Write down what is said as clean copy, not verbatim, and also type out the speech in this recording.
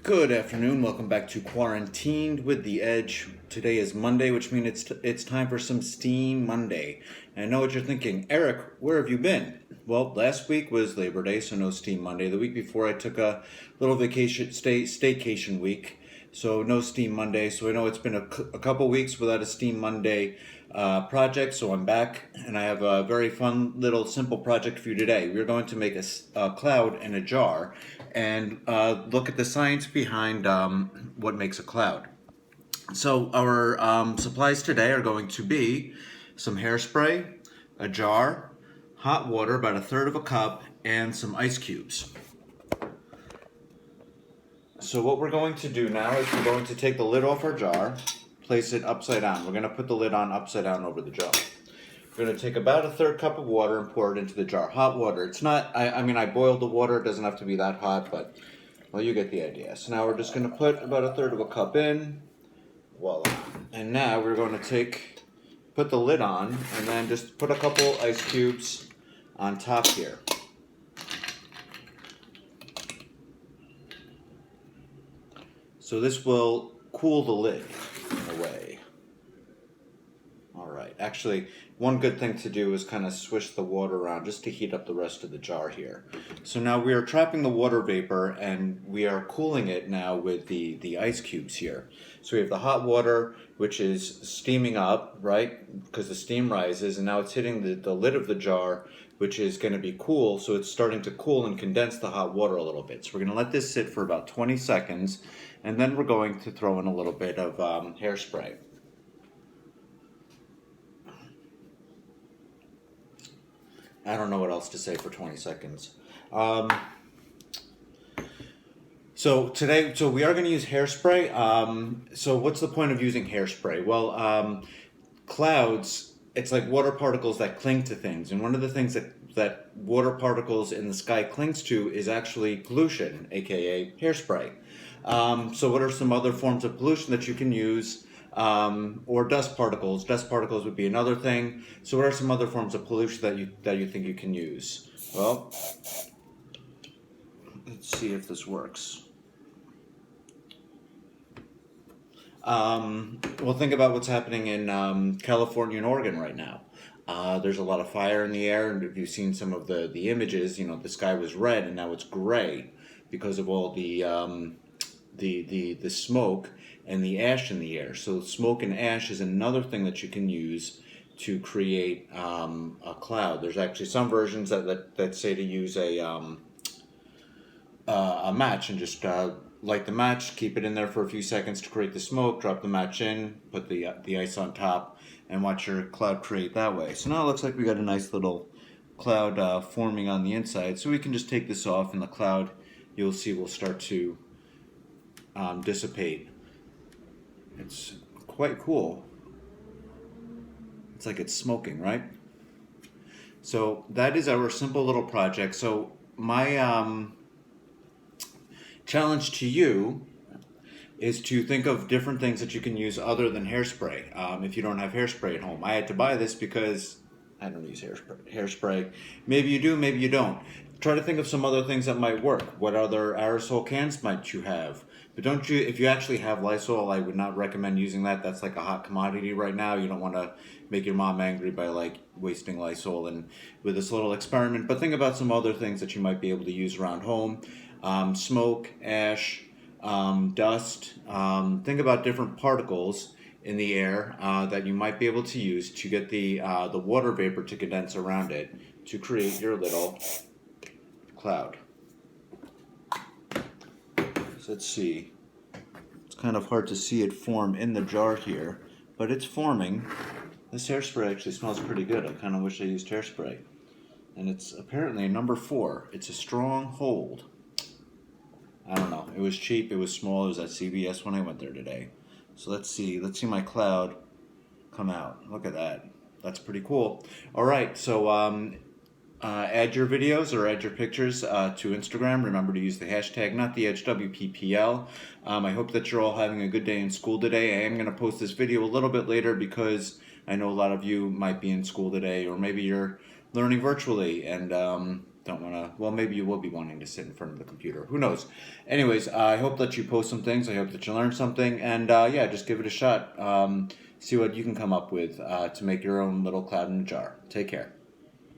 Good afternoon. Welcome back to Quarantined with the Edge. Today is Monday, which means it's time for some Steam Monday. And I know what you're thinking, Eric. Where have you been? Well, last week was Labor Day, so no Steam Monday. The week before, I took a little staycation week, so no Steam Monday. So I know it's been a couple weeks without a Steam Monday project. So I'm back, and I have a very fun little simple project for you today. We're going to make a cloud in a jar and look at the science behind what makes a cloud. So our supplies today are going to be some hairspray, a jar, hot water, about a third of a cup, and some ice cubes. So what we're going to do now is we're going to take the lid off our jar, place it upside down. We're going to put the lid on upside down over the jar. We're going to take about a third cup of water and pour it into the jar. Hot water. It's not, I mean, I boiled the water. It doesn't have to be that hot, but, well, you get the idea. So now we're just going to put about a third of a cup in. Voila. And now we're going to put the lid on, and then just put a couple ice cubes on top here. So this will cool the lid in a way. All right. Actually, one good thing to do is kind of swish the water around just to heat up the rest of the jar here. So now we are trapping the water vapor, and we are cooling it now with the ice cubes here. So we have the hot water, which is steaming up, right? Because the steam rises, and now it's hitting the lid of the jar, which is going to be cool. So it's starting to cool and condense the hot water a little bit. So we're going to let this sit for about 20 seconds, and then we're going to throw in a little bit of hairspray. I don't know what else to say for 20 seconds. So we are going to use hairspray. So what's the point of using hairspray? Well, clouds, it's like water particles that cling to things. And one of the things that water particles in the sky clings to is actually pollution, aka hairspray. So what are some other forms of pollution that you can use? Or dust particles. Dust particles would be another thing. So what are some other forms of pollution that you think you can use? Well, let's see if this works. Well, think about what's happening in California and Oregon right now. There's a lot of fire in the air, and if you've seen some of the images, you know, the sky was red and now it's gray because of all the smoke and the ash in the air. So smoke and ash is another thing that you can use to create a cloud. There's actually some versions that say to use a match and just light the match, keep it in there for a few seconds to create the smoke, drop the match in, put the ice on top, and watch your cloud create that way. So now it looks like we got a nice little cloud forming on the inside. So we can just take this off, and the cloud, you'll see, will start to dissipate. It's quite cool. It's like it's smoking, right? So that is our simple little project. So my challenge to you is to think of different things that you can use other than hairspray. If you don't have hairspray at home, I had to buy this because I don't use hairspray. Maybe you do, maybe you don't. Try to think of some other things that might work. What other aerosol cans might you have? But don't you, if you actually have Lysol, I would not recommend using that. That's like a hot commodity right now. You don't want to make your mom angry by like wasting Lysol and with this little experiment. But think about some other things that you might be able to use around home. Smoke, ash, dust. Think about different particles in the air that you might be able to use to get the water vapor to condense around it to create your little cloud. So let's see. It's kind of hard to see it form in the jar here, but it's forming. This hairspray actually smells pretty good. I kind of wish I used hairspray. And it's apparently a number 4. It's a strong hold. I don't know. It was cheap. It was small. It was at CVS when I went there today. So let's see. Let's see my cloud come out. Look at that. That's pretty cool. All right. So add your videos or add your pictures to Instagram. Remember to use the hashtag NotTheEdgeWPPL. I hope that you're all having a good day in school today. I am going to post this video a little bit later because I know a lot of you might be in school today, or maybe you're learning virtually, and don't want to. Well, maybe you will be wanting to sit in front of the computer. Who knows? Anyways, I hope that you post some things. I hope that you learn something, and yeah, just give it a shot. See what you can come up with to make your own little cloud in a jar. Take care.